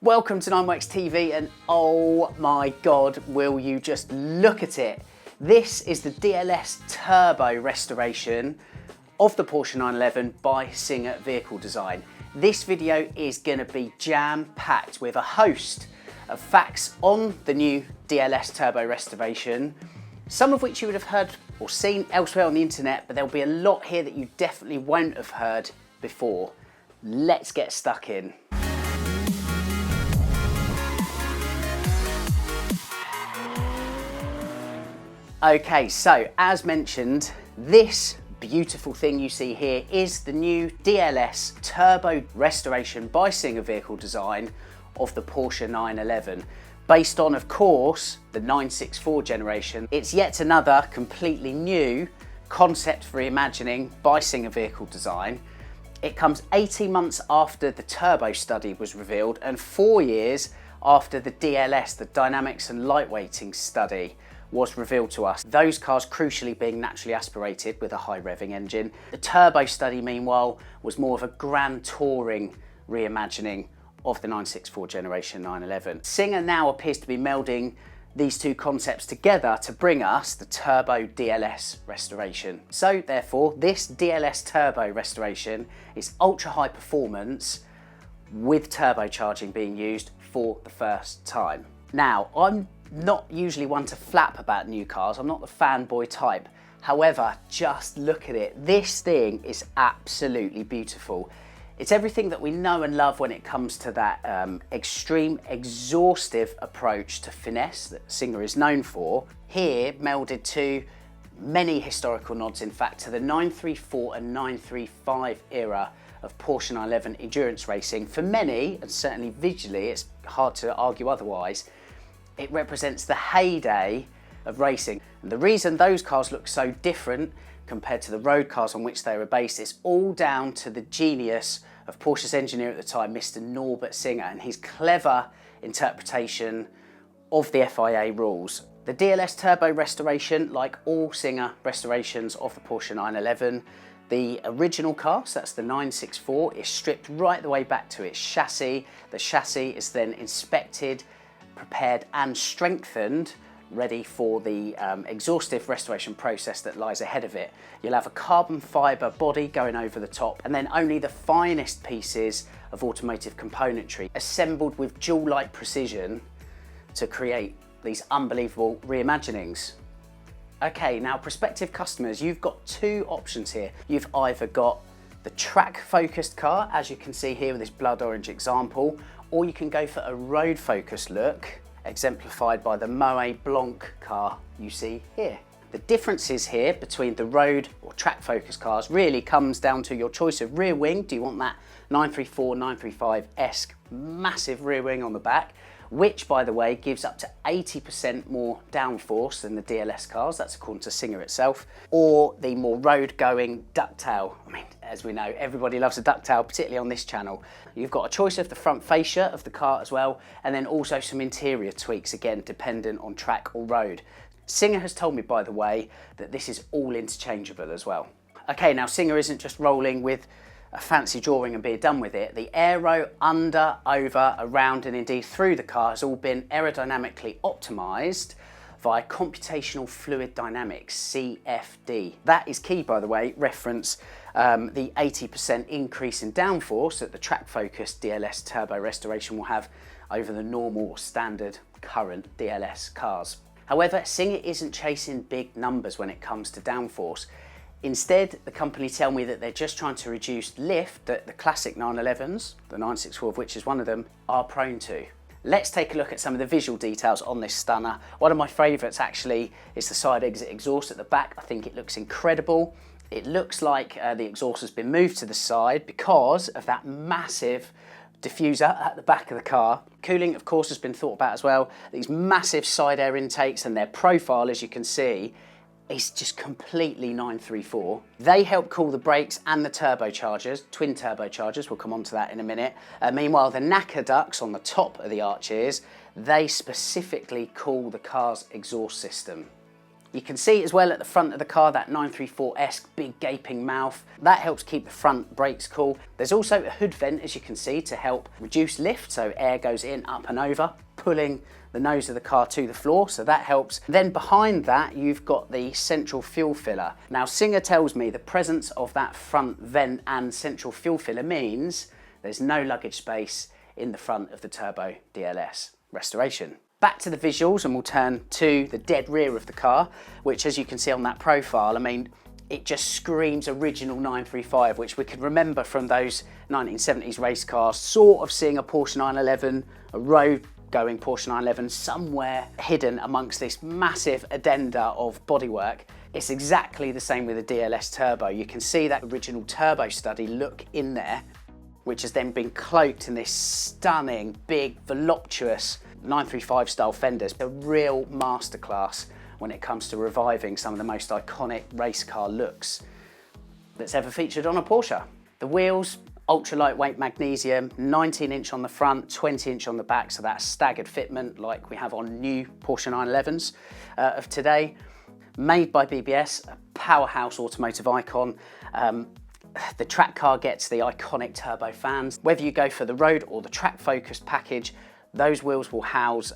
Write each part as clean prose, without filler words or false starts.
Welcome to 9wax TV, and oh my god, will you just look at it. This is the DLS Turbo restoration of the Porsche 911 by Singer Vehicle Design. This video is going to be jam-packed with a host of facts on the new DLS Turbo restoration, some of which you would have heard or seen elsewhere on the internet, but there'll be a lot here that you definitely won't have heard before. Let's get stuck in. Okay, so as mentioned, this beautiful thing you see here is the new DLS Turbo restoration by Singer Vehicle Design of the Porsche 911. Based on, of course, the 964 generation. It's yet another completely new concept reimagining by Singer Vehicle Design. It comes 18 months after the Turbo study was revealed and 4 years after the DLS, the Dynamics and Lightweighting study, was revealed to us. Those cars crucially being naturally aspirated with a high revving engine. The Turbo study, meanwhile, was more of a grand touring reimagining of the 964 generation 911. Singer now appears to be melding these two concepts together to bring us the Turbo DLS restoration. So therefore, this DLS Turbo restoration is ultra high performance with turbocharging being used for the first time. Now, I'm not usually one to flap about new cars. I'm not the fanboy type. However, just look at it. This thing is absolutely beautiful. It's everything that we know and love when it comes to that extreme, exhaustive approach to finesse that Singer is known for. Here, melded to many historical nods, in fact, to the 934 and 935 era of Porsche 911 endurance racing. For many, and certainly visually, it's hard to argue otherwise, it represents the heyday of racing. And the reason those cars look so different compared to the road cars on which they were based is all down to the genius of Porsche's engineer at the time, Mr. Norbert Singer, and his clever interpretation of the FIA rules. The DLS Turbo restoration, like all Singer restorations of the Porsche 911, the original car, so that's the 964, is stripped right the way back to its chassis. The chassis is then inspected, prepared and strengthened, ready for the exhaustive restoration process that lies ahead of it. You'll have a carbon fibre body going over the top, and then only the finest pieces of automotive componentry assembled with jewel-like precision to create these unbelievable reimaginings. Okay, now prospective customers, you've got two options here. You've either got the track-focused car, as you can see here with this blood orange example, or you can go for a road-focused look, exemplified by the Moët Blanc car you see here. The differences here between the road or track-focused cars really comes down to your choice of rear wing. Do you want that 934, 935-esque massive rear wing on the back, which, by the way, gives up to 80% more downforce than the DLS cars, that's according to Singer itself, or the more road-going ducktail? I mean, as we know, everybody loves a ducktail, particularly on this channel. You've got a choice of the front fascia of the car as well, and then also some interior tweaks, again, dependent on track or road. Singer has told me, by the way, that this is all interchangeable as well. Okay, now Singer isn't just rolling with a fancy drawing and be done with it. The aero under, over, around and indeed through the car has all been aerodynamically optimised via computational fluid dynamics, CFD. That is key, by the way. Reference the 80% increase in downforce that the track-focused DLS Turbo restoration will have over the normal or standard current DLS cars. However, Singer isn't chasing big numbers when it comes to downforce. Instead, the company tell me that they're just trying to reduce lift that the classic 911s, the 964 of which is one of them, are prone to. Let's take a look at some of the visual details on this stunner. One of my favourites actually is the side exit exhaust at the back. I think it looks incredible. It looks like the exhaust has been moved to the side because of that massive diffuser at the back of the car. Cooling, of course, has been thought about as well. These massive side air intakes and their profile, as you can see, is just completely 934. They help cool the brakes and the turbochargers, twin turbochargers, we'll come on to that in a minute. Meanwhile, the NACA ducts on the top of the arches, they specifically cool the car's exhaust system. You can see as well at the front of the car that 934-esque big gaping mouth. That helps keep the front brakes cool. There's also a hood vent, as you can see, to help reduce lift, so air goes in, up and over, pulling the nose of the car to the floor, so that helps. Then behind that, you've got the central fuel filler. Now, Singer tells me the presence of that front vent and central fuel filler means there's no luggage space in the front of the Turbo DLS Restoration. Back to the visuals, and we'll turn to the dead rear of the car, which, as you can see on that profile, I mean, it just screams original 935, which we can remember from those 1970s race cars, sort of seeing a Porsche 911, a road-going Porsche 911 somewhere hidden amongst this massive addenda of bodywork. It's exactly the same with the DLS Turbo. You can see that original turbo study look in there, which has then been cloaked in this stunning, big, voluptuous 935 style fenders. A real masterclass when it comes to reviving some of the most iconic race car looks that's ever featured on a Porsche. The wheels, ultra lightweight magnesium, 19-inch on the front, 20-inch on the back, so that's staggered fitment like we have on new Porsche 911s of today. Made by BBS, a powerhouse automotive icon. The track car gets the iconic turbo fans. Whether you go for the road or the track focused package, those wheels will house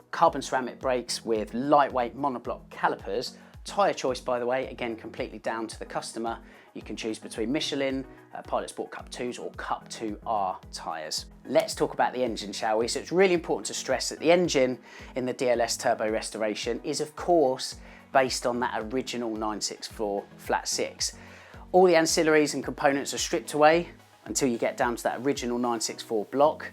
carbon ceramic brakes with lightweight monoblock calipers. Tyre choice, by the way, again, completely down to the customer. You can choose between Michelin, Pilot Sport Cup 2s or Cup 2R tyres. Let's talk about the engine, shall we? So it's really important to stress that the engine in the DLS Turbo Restoration is, of course, based on that original 964 flat six. All the ancillaries and components are stripped away until you get down to that original 964 block,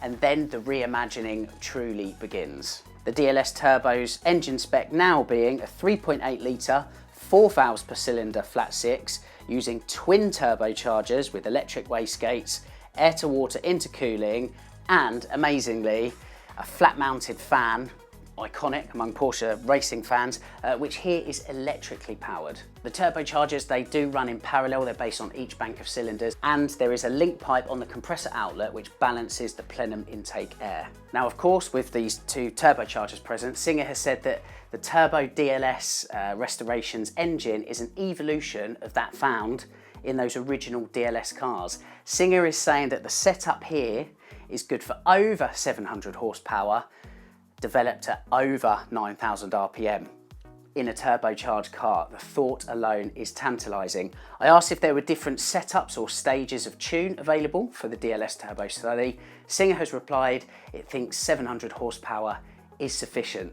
and then the reimagining truly begins. The DLS Turbo's engine spec now being a 3.8 litre, 4 valves per cylinder flat six, using twin turbochargers with electric wastegates, air to water intercooling, and amazingly, a flat mounted fan, iconic among Porsche racing fans, which here is electrically powered. The turbochargers, they do run in parallel, they're based on each bank of cylinders, and there is a link pipe on the compressor outlet which balances the plenum intake air. Now, of course, with these two turbochargers present, Singer has said that the Turbo DLS Restoration's engine is an evolution of that found in those original DLS cars. Singer is saying that the setup here is good for over 700 horsepower, developed at over 9,000 RPM. In a turbocharged car, the thought alone is tantalising. I asked if there were different setups or stages of tune available for the DLS Turbo study. Singer has replied it thinks 700 horsepower is sufficient.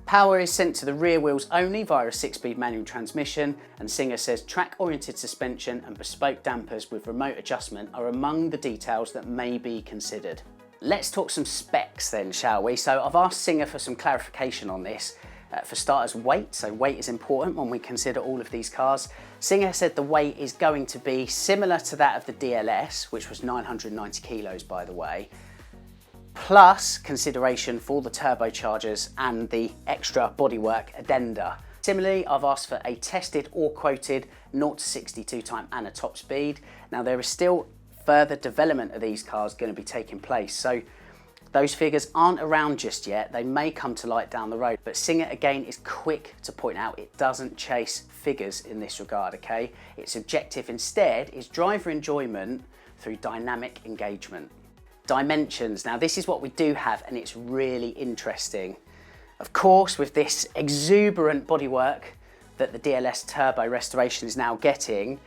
Power is sent to the rear wheels only via a 6-speed manual transmission, and Singer says track-oriented suspension and bespoke dampers with remote adjustment are among the details that may be considered. Let's talk some specs then, shall we? So I've asked Singer for some clarification on this. For starters, weight. So weight is important when we consider all of these cars. Singer said the weight is going to be similar to that of the DLS, which was 990 kilos, by the way, plus consideration for the turbochargers and the extra bodywork addenda. Similarly, I've asked for a tested or quoted 0 to 62 time and a top speed. Now, there is still further development of these cars going to be taking place, so those figures aren't around just yet. They may come to light down the road, but Singer again is quick to point out it doesn't chase figures in this regard, okay? Its objective instead is driver enjoyment through dynamic engagement. Dimensions, now this is what we do have, and it's really interesting. Of course, with this exuberant bodywork that the DLS Turbo Restoration is now getting,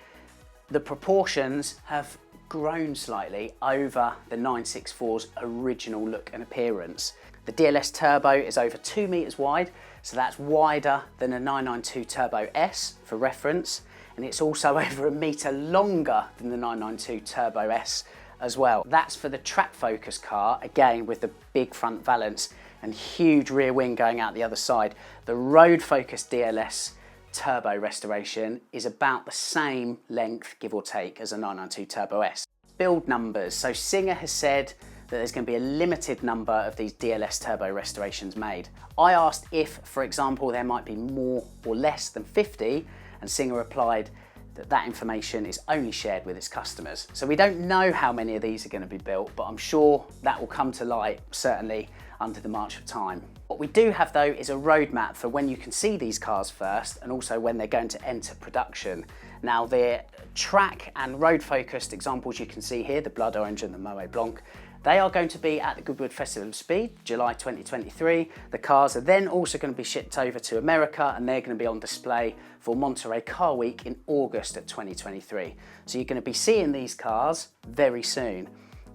the proportions have grown slightly over the 964's original look and appearance. The DLS Turbo is over 2 meters wide, so that's wider than a 992 Turbo S for reference, and it's also over 1 meter longer than the 992 Turbo S as well. That's for the track focus car, again with the big front valance and huge rear wing going out the other side. The road focused DLS Turbo Restoration is about the same length, give or take, as a 992 Turbo S. Build numbers. So Singer has said that there's going to be a limited number of these DLS Turbo Restorations made. I asked if, for example, there might be more or less than 50, and Singer replied that that information is only shared with its customers. So we don't know how many of these are going to be built, but I'm sure that will come to light, certainly under the march of time. What we do have though is a roadmap for when you can see these cars first and also when they're going to enter production. Now the track and road focused examples you can see here, the Blood Orange and the Moët Blanc, they are going to be at the Goodwood Festival of Speed, July 2023. The cars are then also going to be shipped over to America and they're going to be on display for Monterey Car Week in August of 2023. So you're going to be seeing these cars very soon.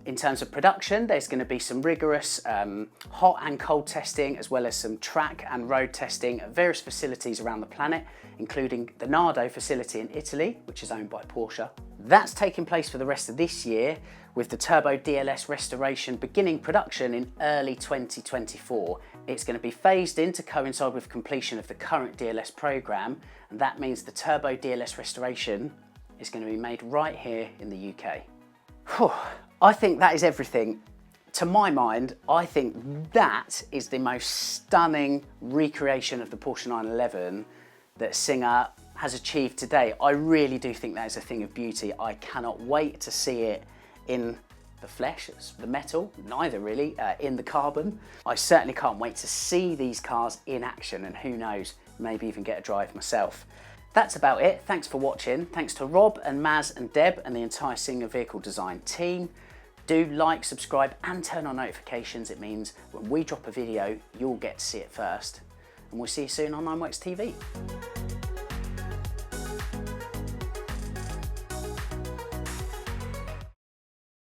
In terms of production, there's going to be some rigorous hot and cold testing, as well as some track and road testing at various facilities around the planet, including the Nardo facility in Italy, which is owned by Porsche. That's taking place for the rest of this year, with the Turbo DLS restoration beginning production in early 2024. It's going to be phased in to coincide with completion of the current DLS program, and that means the Turbo DLS restoration is going to be made right here in the UK. Whew. I think that is everything. To my mind, I think that is the most stunning recreation of the Porsche 911 that Singer has achieved today. I really do think that is a thing of beauty. I cannot wait to see it in the flesh, the metal, neither really, in the carbon. I certainly can't wait to see these cars in action, and who knows, maybe even get a drive myself. That's about it. Thanks for watching. Thanks to Rob and Maz and Deb and the entire Singer Vehicle Design team. Do like, subscribe and turn on notifications. It means when we drop a video, you'll get to see it first. And we'll see you soon on 9WX TV.